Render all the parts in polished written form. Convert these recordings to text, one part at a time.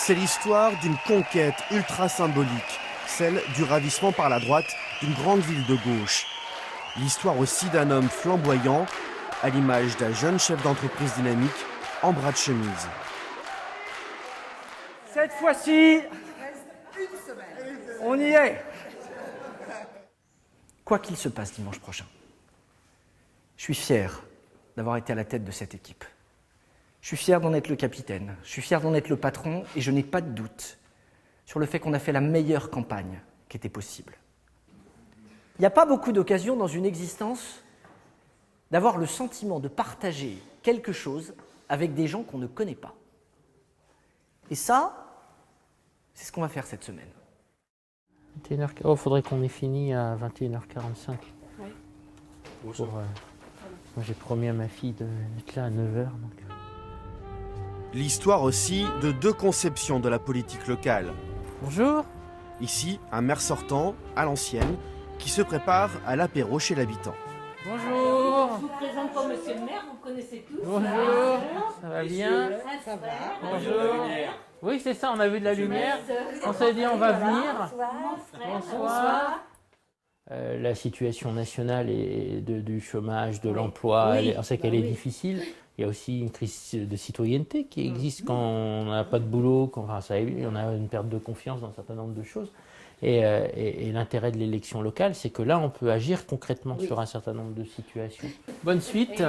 C'est l'histoire d'une conquête ultra symbolique, celle du ravissement par la droite d'une grande ville de gauche. L'histoire aussi d'un homme flamboyant, à l'image d'un jeune chef d'entreprise dynamique en bras de chemise. Cette fois-ci, on y est. Quoi qu'il se passe dimanche prochain, je suis fier d'avoir été à la tête de cette équipe. Je suis fier d'en être le capitaine, je suis fier d'en être le patron et je n'ai pas de doute sur le fait qu'on a fait la meilleure campagne qui était possible. Il n'y a pas beaucoup d'occasions dans une existence d'avoir le sentiment de partager quelque chose avec des gens qu'on ne connaît pas. Et ça, c'est ce qu'on va faire cette semaine. 21h... Oh, faudrait qu'on ait fini à 21h45. Oui. Moi, j'ai promis à ma fille d'être là à 9h. Donc... L'histoire aussi de deux conceptions de la politique locale. Bonjour. Ici, un maire sortant, à l'ancienne, qui se prépare à l'apéro chez l'habitant. Bonjour. Je vous présente pas monsieur le maire, vous connaissez tous. Bonjour. Ça va bien? Ça va. Bonjour. Oui, c'est ça, on a vu de la lumière. On s'est dit on va venir. Bonsoir. La situation nationale et du chômage, de l'emploi, Oui. on sait qu'elle est difficile. Il y a aussi une crise de citoyenneté qui existe quand on n'a pas de boulot, on a une perte de confiance dans un certain nombre de choses. Et l'intérêt de l'élection locale, c'est que là, on peut agir concrètement sur un certain nombre de situations. Bonne suite. 6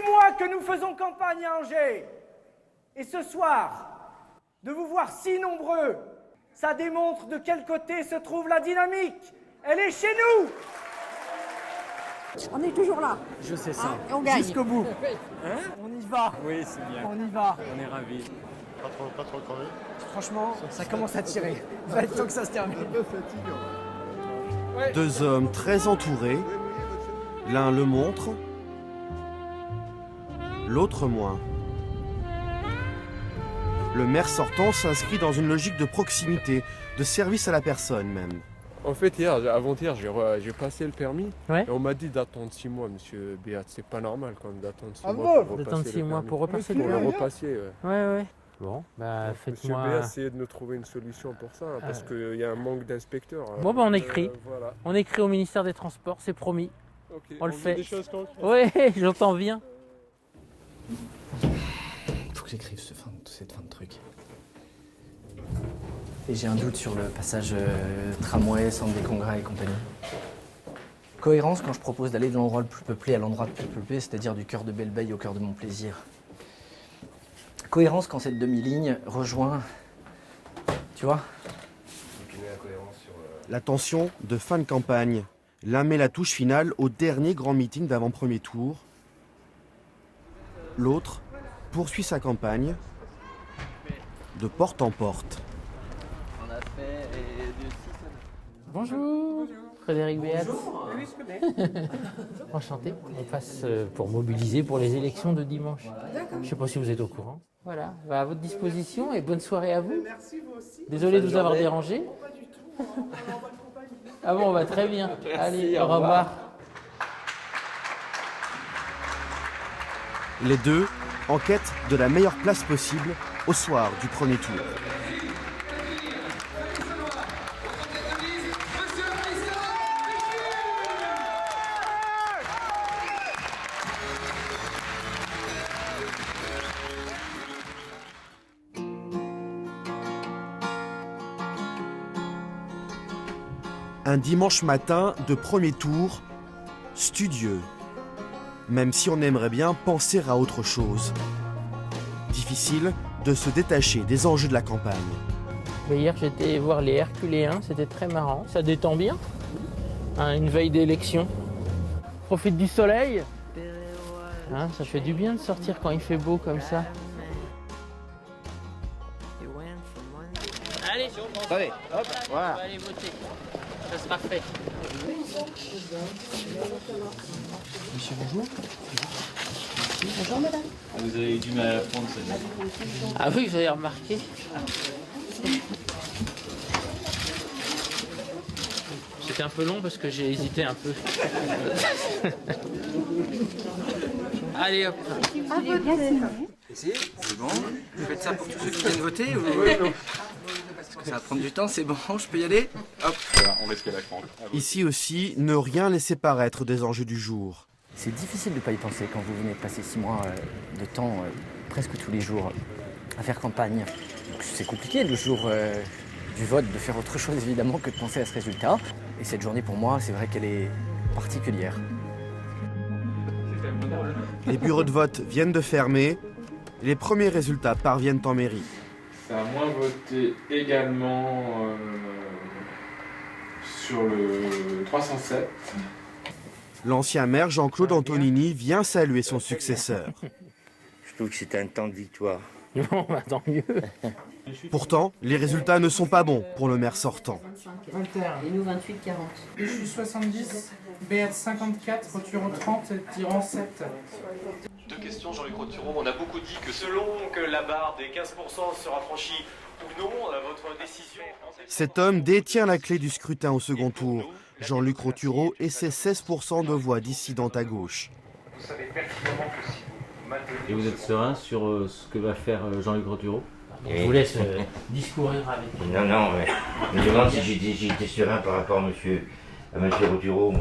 mois que nous faisons campagne à Angers. Et ce soir, de vous voir si nombreux, ça démontre de quel côté se trouve la dynamique. Elle est chez nous. On est toujours là. Je sais ça. Et on gagne. Jusqu'au bout. On y va. Oui, c'est bien. On y va. On est ravis. Pas trop crevé. Franchement, ça commence à tirer. Il va être temps que ça se termine. Deux hommes très entourés. L'un le montre, l'autre moins. Le maire sortant s'inscrit dans une logique de proximité, de service à la personne même. En fait, avant-hier, j'ai passé le permis. Ouais. Et on m'a dit d'attendre 6 mois, monsieur Béat. C'est pas normal quand même d'attendre 6 Ah mois. bon pour D'attendre repasser 6 le mois permis. pour repasser Pour le le permis. repasser, ouais. Ouais. Bon, bah Monsieur faites-moi... Béat, essayez de nous trouver une solution pour ça, hein, parce qu'il y a un manque d'inspecteurs. Bon, bah on écrit. Voilà. On écrit au ministère des Transports, c'est promis. Ok, On le veut fait. Des choses concrètes. Ouais, j'entends bien. Faut que j'écrive cette fin de truc. Et j'ai un doute sur le passage tramway, centre des congrès et compagnie. Cohérence quand je propose d'aller de l'endroit le plus peuplé à l'endroit le plus peuplé, c'est-à-dire du cœur de Belleveille au cœur de mon plaisir. Cohérence quand cette demi-ligne rejoint... Tu vois ? La tension de fin de campagne. L'un met la touche finale au dernier grand meeting d'avant-premier tour. L'autre poursuit sa campagne de porte en porte. Bonjour. Frédéric Béat. Enchanté. On passe pour mobiliser pour les élections de dimanche. Je ne sais pas si vous êtes au courant. Voilà, à votre disposition et bonne soirée à vous. Merci vous aussi. Désolé de vous avoir dérangé. Pas du tout. Ah bon, bah très bien. Allez, au revoir. Les deux en quête de la meilleure place possible au soir du premier tour. Un dimanche matin de premier tour, studieux. Même si on aimerait bien penser à autre chose. Difficile de se détacher des enjeux de la campagne. Mais hier, j'étais voir les Herculéens, c'était très marrant. Ça détend bien, hein, une veille d'élection. Profite du soleil. Hein, ça fait du bien de sortir quand il fait beau comme ça. Allez, Allez, hop, voilà. on va aller voter. Ça sera fait. Monsieur, bonjour. Bonjour madame. Vous avez eu du mal à prendre celle-là. Ah oui, vous avez remarqué. C'était un peu long parce que j'ai hésité un peu. Allez hop. C'est bon. Vous faites ça pour tous ceux qui viennent voter ou... Parce que ça va prendre du temps, c'est bon, je peux y aller? Hop. Voilà, on risque la cranque. Ici aussi, ne rien laisser paraître des enjeux du jour. C'est difficile de ne pas y penser quand vous venez de passer 6 mois de temps, presque tous les jours, à faire campagne. C'est compliqué le jour du vote de faire autre chose évidemment que de penser à ce résultat. Et cette journée pour moi, c'est vrai qu'elle est particulière. Les bureaux de vote viennent de fermer. Les premiers résultats parviennent en mairie. Ça a moins voté également sur le 307. L'ancien maire Jean-Claude Antonini vient saluer son successeur. Je trouve que c'était un temps de victoire. Bon, bah, tant mieux. Pourtant, les résultats ne sont pas bons pour le maire sortant. 21. Et nous 28, 40. Je suis 70, BH 54, Roturo 30, Tyran 7. Deux questions, Jean-Luc Roturo. On a beaucoup dit que selon que la barre des 15% sera franchie ou non, votre décision... Cet homme détient la clé du scrutin au second tour. Jean-Luc Roturo et ses 16% de voix dissidentes à gauche. Vous savez pertinemment que si vous maintenez... Et vous êtes serein sur ce que va faire Jean-Luc Roturo? Je vous laisse discourir avec. Non, mais je me demande si j'étais serein par rapport à monsieur Roturo.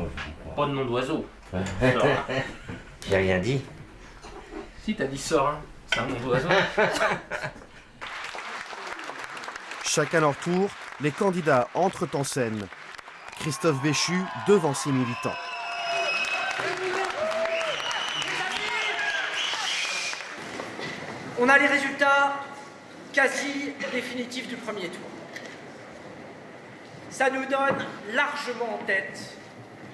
Pas de nom d'oiseau. J'ai rien dit. Si, t'as dit serein. C'est un nom d'oiseau. Chacun leur tour, les candidats entrent en scène. Christophe Béchu devant ses militants. On a les résultats quasi définitifs du premier tour. Ça nous donne largement en tête,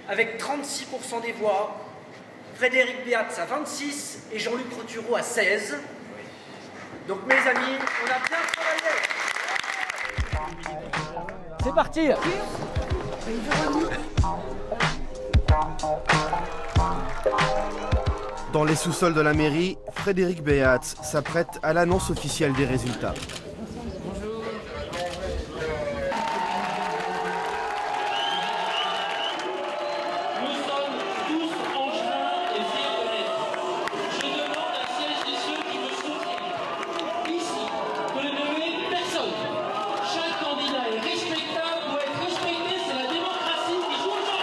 avec 36% des voix, Frédéric Béatz à 26 et Jean-Luc Roturo à 16. Donc mes amis, on a bien travaillé. C'est parti. Dans les sous-sols de la mairie, Frédéric Béatz s'apprête à l'annonce officielle des résultats. Nous sommes tous angevins et fiers de l'être. Je demande à celles et ceux qui me soutiennent ici de ne nommer personne. Chaque candidat est respectable, doit être respecté, c'est la démocratie qui joue aujourd'hui.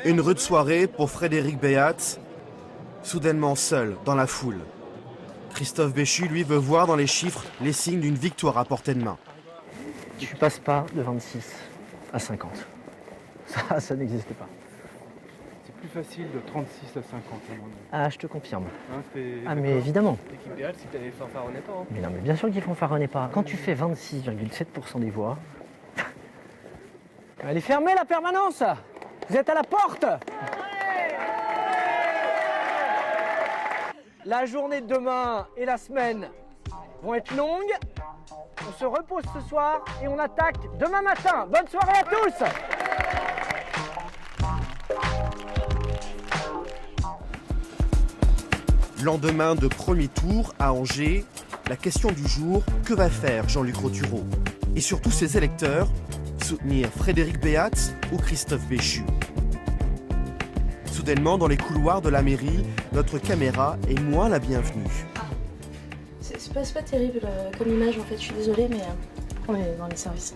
Une rude soirée pour Frédéric Béatz, soudainement seul dans la foule. Christophe Béchu, lui, veut voir dans les chiffres les signes d'une victoire à portée de main. Tu passes pas de 26 à 50. Ça n'existe pas. C'est plus facile de 36 à 50 à mon avis. Ah, je te confirme. Hein, Ah, mais évidemment. L'équipe idéale, c'est qu'elle fanfaronnait pas. Hein. Mais non, mais bien sûr qu'ils fanfaronnent pas. Quand tu fais 26,7% des voix... Elle est fermée, la permanence! Vous êtes à la porte! La journée de demain et la semaine vont être longues. On se repose ce soir et on attaque demain matin. Bonne soirée à tous! Lendemain de premier tour à Angers, la question du jour, que va faire Jean-Luc Roturo? Et surtout ses électeurs, soutenir Frédéric Béatz ou Christophe Béchu? Soudainement, dans les couloirs de la mairie, notre caméra est moins la bienvenue. C'est pas terrible comme image en fait, je suis désolée, mais on est dans les services.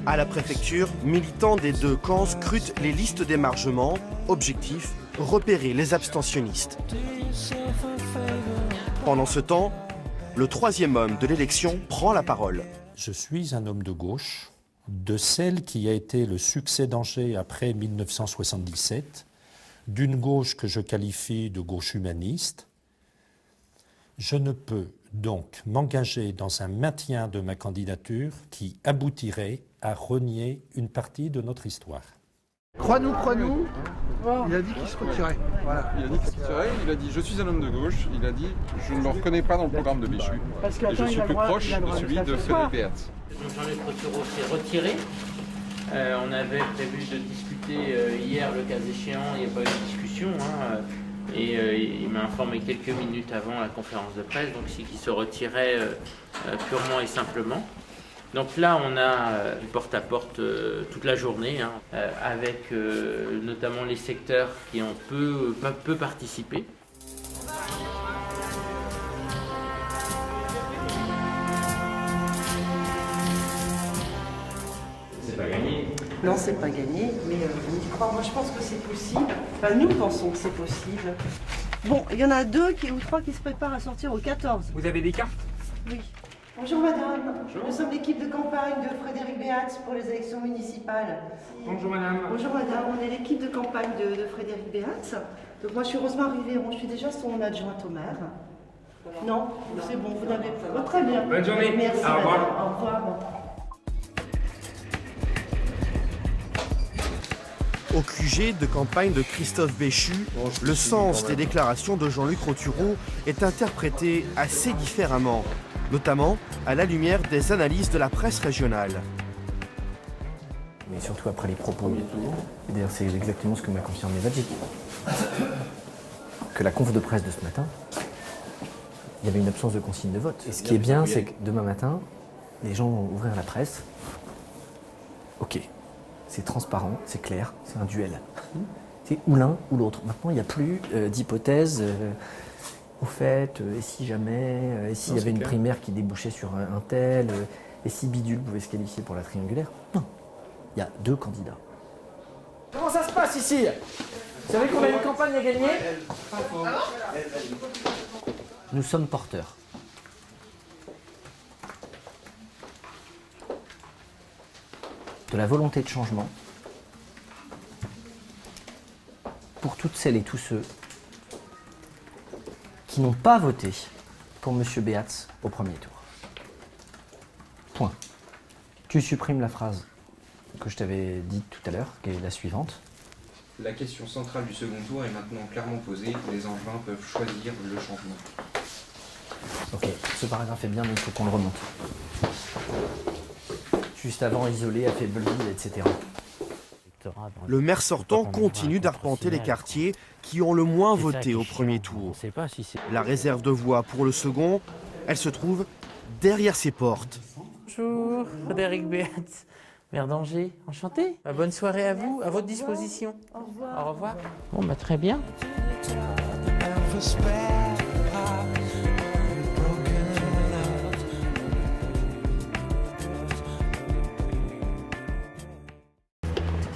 À la préfecture, militants des deux camps scrutent les listes d'émargement. Objectif, repérer les abstentionnistes. Pendant ce temps, le troisième homme de l'élection prend la parole. Je suis un homme de gauche, de celle qui a été le succès d'Angers après 1977, d'une gauche que je qualifie de gauche humaniste. Je ne peux donc m'engager dans un maintien de ma candidature qui aboutirait à renier une partie de notre histoire. Crois-nous, il a dit qu'il se retirait. Voilà. Il a dit qu'il se retirait, il a dit je suis un homme de gauche, il a dit je ne me reconnais pas dans le programme de Béchu. Et je suis plus proche de celui de Frédéric Béatz. Jean-Luc Roturo s'est retiré. On avait prévu de discuter hier, le cas échéant, il n'y a pas eu de discussion. Et il m'a informé quelques minutes avant la conférence de presse, donc c'est qu'il se retirait purement et simplement. Donc là, on a du porte-à-porte toute la journée, hein, avec notamment les secteurs qui ont peu participé. C'est pas gagné. Non, c'est pas gagné, mais on y croit. Moi, je pense que c'est possible. Enfin, nous pensons que c'est possible. Bon, il y en a 2 ou 3 qui se préparent à sortir au 14. Vous avez des cartes? Oui. Bonjour madame. Bonjour. Nous sommes l'équipe de campagne de Frédéric Beats pour les élections municipales. Bonjour madame. Bonjour madame, on est l'équipe de campagne de Frédéric Beats. Donc moi je suis Rosemary Véron, je suis déjà son adjointe au maire. Non, c'est bon, vous n'avez pas. Très bien. Bonne journée. Merci Au revoir. madame. Au revoir. Au QG de campagne de Christophe Béchu, le sens des déclarations de Jean-Luc Rothureau est interprété assez différemment, notamment à la lumière des analyses de la presse régionale. Mais surtout après les propos. Et d'ailleurs, c'est exactement ce que m'a confirmé Vadji. Que la conf de presse de ce matin, il y avait une absence de consigne de vote. Et ce qui est bien, c'est que demain matin, les gens vont ouvrir la presse. Ok. C'est transparent, c'est clair, c'est un duel. C'est ou l'un ou l'autre. Maintenant, il n'y a plus d'hypothèse. Au fait, et si jamais, et s'il y avait une primaire qui débouchait sur un tel, et si Bidule pouvait se qualifier pour la triangulaire. Non, il y a 2 candidats. Comment ça se passe ici? Vous savez qu'on a une campagne à gagner? Nous sommes porteurs. De la volonté de changement pour toutes celles et tous ceux qui n'ont pas voté pour M. Beats au premier tour. Point. Tu supprimes la phrase que je t'avais dite tout à l'heure, qui est la suivante. La question centrale du second tour est maintenant clairement posée. Les Angevins peuvent choisir le changement. Ok, ce paragraphe est bien, mais il faut qu'on le remonte. Juste avant, isolé, Affaibleville, etc. Le maire sortant continue d'arpenter les quartiers qui ont le moins voté au premier tour. La réserve de voix pour le second, elle se trouve derrière ses portes. Bonjour, Frédéric Beats, maire d'Angers, enchanté. Bonne soirée à vous, à votre disposition. Au revoir. Au revoir. Bon, bah très bien.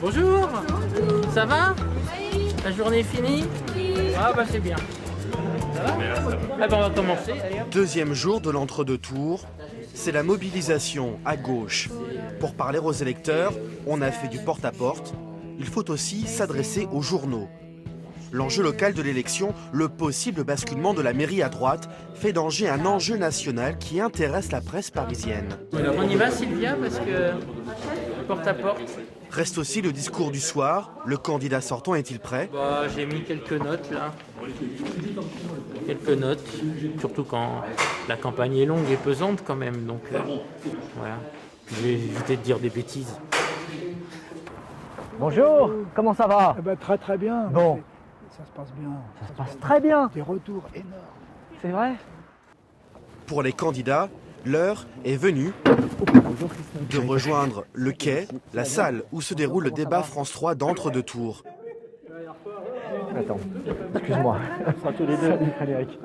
Bonjour. Ça va? La journée est finie? Ah bah c'est bien. Ça va? Ah bah on va commencer. Allez, hop. Deuxième jour de l'entre-deux tours, c'est la mobilisation à gauche. Pour parler aux électeurs, on a fait du porte-à-porte. Il faut aussi s'adresser aux journaux. L'enjeu local de l'élection, le possible basculement de la mairie à droite, fait d'Angers un enjeu national qui intéresse la presse parisienne. Alors on y va Sylvia parce que porte-à-porte. Reste aussi le discours du soir. Le candidat sortant est-il prêt? J'ai mis quelques notes là. Quelques notes, surtout quand la campagne est longue et pesante quand même. Donc voilà. Je vais éviter de dire des bêtises. Bonjour, comment ça va? Très bien. Bon. Ça se passe bien. Ça se passe très bien. Des retours énormes. C'est vrai? Pour les candidats, l'heure est venue de rejoindre le quai, la salle où se déroule le débat France 3 d'entre-deux tours. Attends, excuse-moi. Salut Frédéric.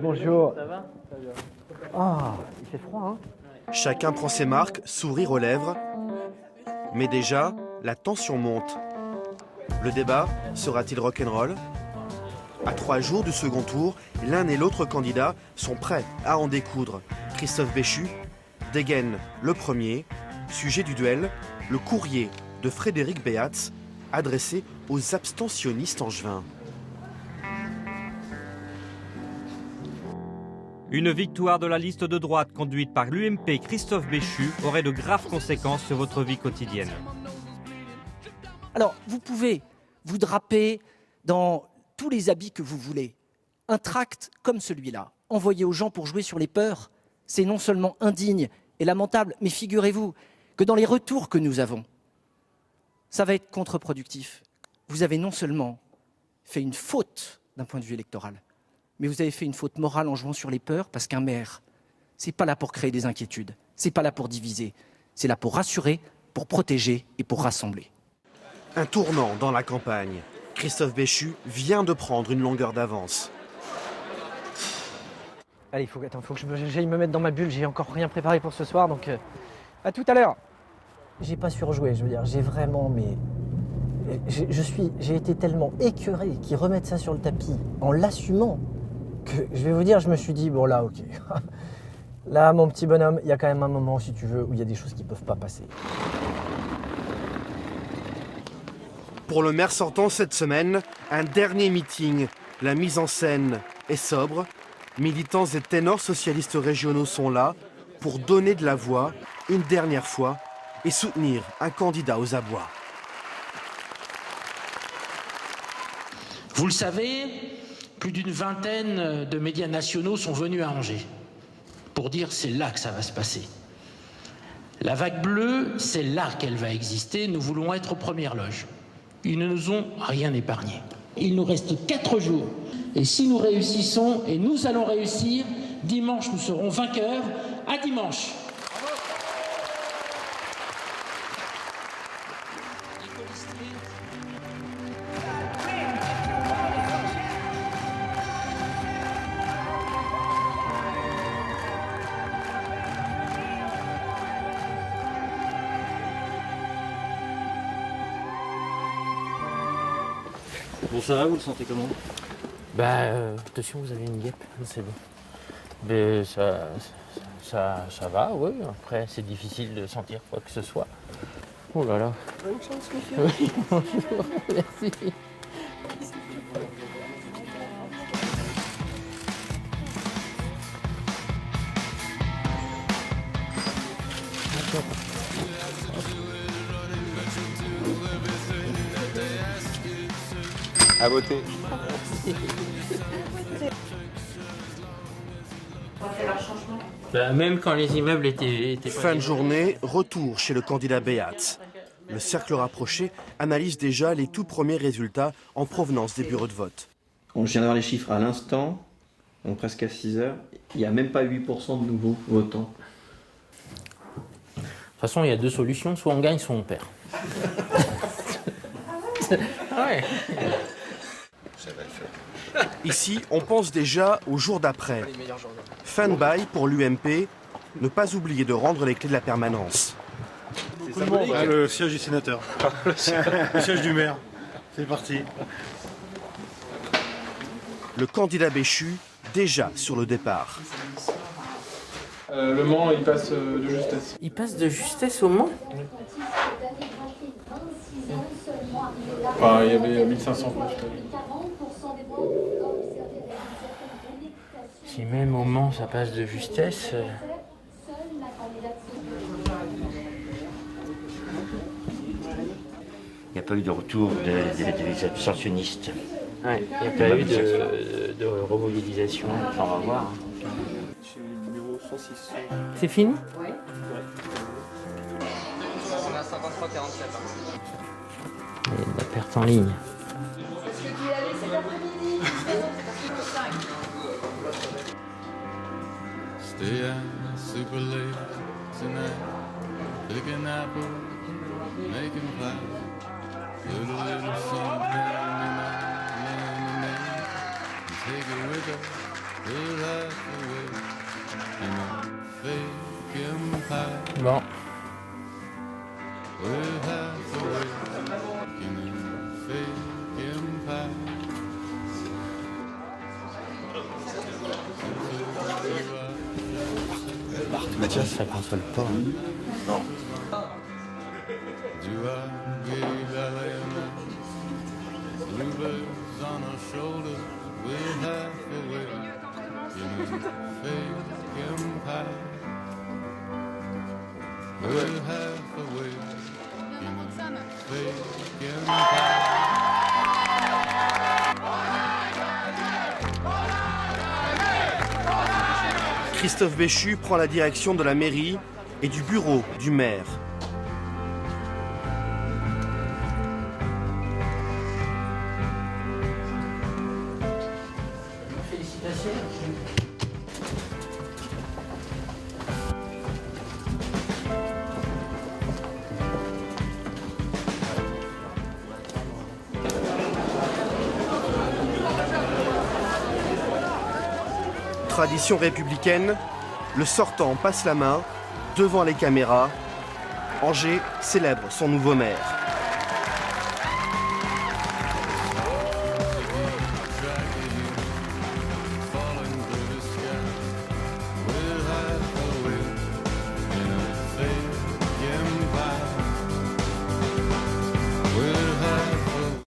Bonjour. Ah, il fait froid, hein? Chacun prend ses marques, sourire aux lèvres. Mais déjà, la tension monte. Le débat sera-t-il rock'n'roll? À 3 jours du second tour, l'un et l'autre candidat sont prêts à en découdre. Christophe Béchu dégaine le premier. Sujet du duel, le courrier de Frédéric Beats adressé aux abstentionnistes angevins. Une victoire de la liste de droite conduite par l'UMP Christophe Béchu aurait de graves conséquences sur votre vie quotidienne. Alors, vous pouvez vous draper dans tous les habits que vous voulez. Un tract comme celui-là, envoyé aux gens pour jouer sur les peurs, c'est non seulement indigne et lamentable, mais figurez-vous que dans les retours que nous avons, ça va être contre-productif. Vous avez non seulement fait une faute d'un point de vue électoral, mais vous avez fait une faute morale en jouant sur les peurs, parce qu'un maire, c'est pas là pour créer des inquiétudes, c'est pas là pour diviser, c'est là pour rassurer, pour protéger et pour rassembler. Un tournant dans la campagne. Christophe Béchu vient de prendre une longueur d'avance. Allez, il faut que j'aille me mettre dans ma bulle, j'ai encore rien préparé pour ce soir, donc à tout à l'heure. J'ai pas surjoué, je veux dire, j'ai vraiment, mais j'ai été tellement écœuré qu'ils remettent ça sur le tapis en l'assumant que je vais vous dire, je me suis dit, bon là, ok. Là, mon petit bonhomme, il y a quand même un moment, si tu veux, où il y a des choses qui peuvent pas passer. Pour le maire sortant cette semaine, un dernier meeting. La mise en scène est sobre. Militants et ténors socialistes régionaux sont là pour donner de la voix une dernière fois et soutenir un candidat aux abois. Vous le savez, plus d'une vingtaine de médias nationaux sont venus à Angers pour dire c'est là que ça va se passer. La vague bleue, c'est là qu'elle va exister. Nous voulons être aux premières loges. Ils ne nous ont rien épargné. Il nous reste 4 jours. Et si nous réussissons, et nous allons réussir, dimanche nous serons vainqueurs. À dimanche. Bon, ça va, vous le sentez comment? Attention, vous avez une guêpe, c'est bon. Mais ça va, oui. Après, c'est difficile de sentir quoi que ce soit. Oh là là. Bonne chance, monsieur. Oui, bonjour, merci. À voter. Même quand les immeubles étaient Fin de journée, retour chez le candidat Béat. Le cercle rapproché analyse déjà les tout premiers résultats en provenance des bureaux de vote. Je viens d'avoir les chiffres à l'instant, donc presque à 6 heures. Il n'y a même pas 8% de nouveaux votants. De toute façon, il y a 2 solutions, soit on gagne, soit on perd. Ouais. Ça va le faire. Ici, on pense déjà au jour d'après. Fin de bail pour l'UMP, ne pas oublier de rendre les clés de la permanence. Le siège du sénateur. Le siège du maire. C'est parti. Le candidat Béchu, déjà sur le départ. Le Mans, il passe de justesse. Il passe de justesse au Mans? Enfin, il y avait 1500 places. Si même au Mans ça passe de justesse. Il n'y a pas eu de retour des abstentionnistes. Ouais, il n'y a pas eu de remobilisation. Enfin, on va voir. C'est fini? Oui. On a 53-47. Il y a de la perte en ligne. Est-ce que tu l'avais cet après-midi? Stay out super late tonight, picking apples, making pies. Little something in my lemonade. Take it with us, we'll have to wait. In a fake empire. Bon. We'll have to wait. In a fake empire. Mathias, ça console pas. Non. Do I give bluebirds on our shoulders? We'll have to wait in a fake empire. We'll have to wait in a fake empire. Christophe Béchu prend la direction de la mairie et du bureau du maire. Félicitations. Tradition républicaine, le sortant passe la main devant les caméras. Angers célèbre son nouveau maire.